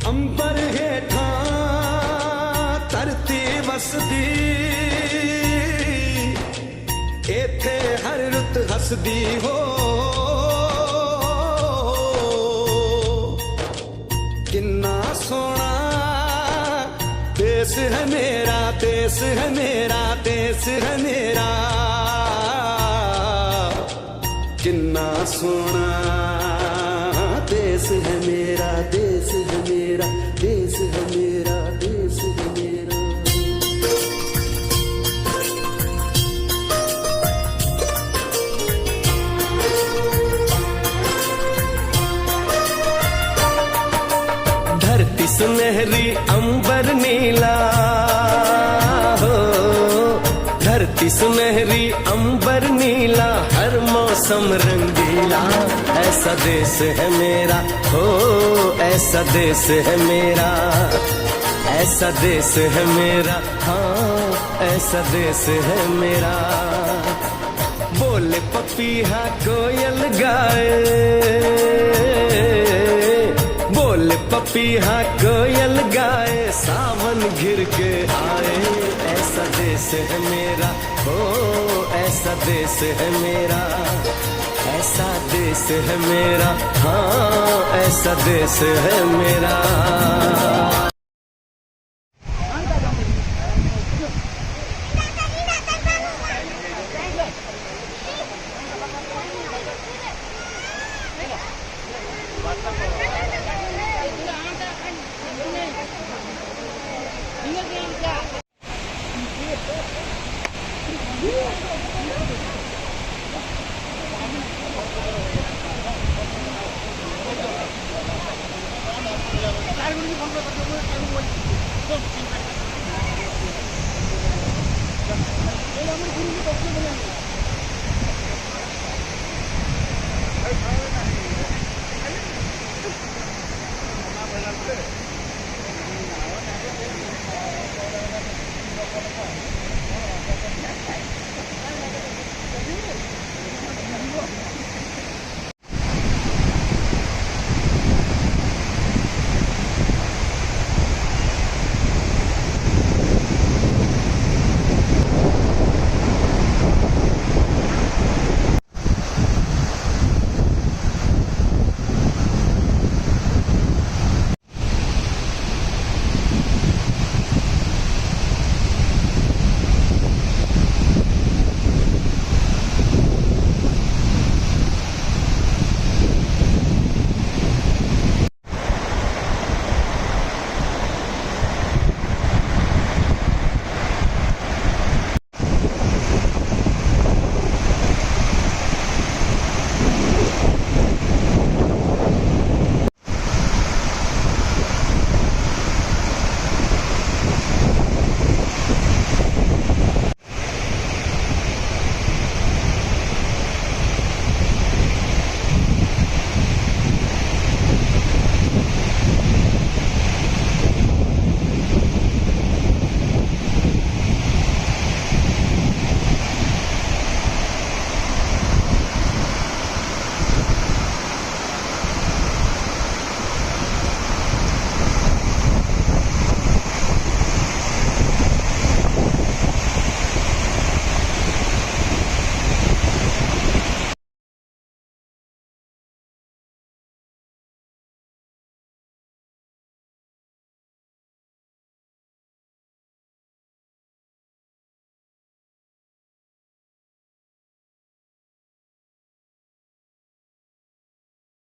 अंबर हेठा धरती वसदी, इथे हर रुत हसदी हो। किन्ना सोना देश है मेरा, देश है मेरा, देश है मेरा। किन्ना सोना देश है मेरा, देश है मेरा, देश है मेरा, देश है मेरा। धरती सुनहरी अंबर नीला हो, धरती सुनहरी अंबर नीला, हर मौसम रंगीला। ऐसा देश है मेरा हो, ऐसा देश है मेरा, ऐसा देश है मेरा, हाँ ऐसा देश है मेरा। बोले पपीहा कोयल गाए, बोले पपीहा कोयल गाए, सावन घिर के आए। ऐसा देश है मेरा हो, ऐसा देश है मेरा, ऐसा देश है मेरा, हाँ ऐसा देश है मेरा। Gracias.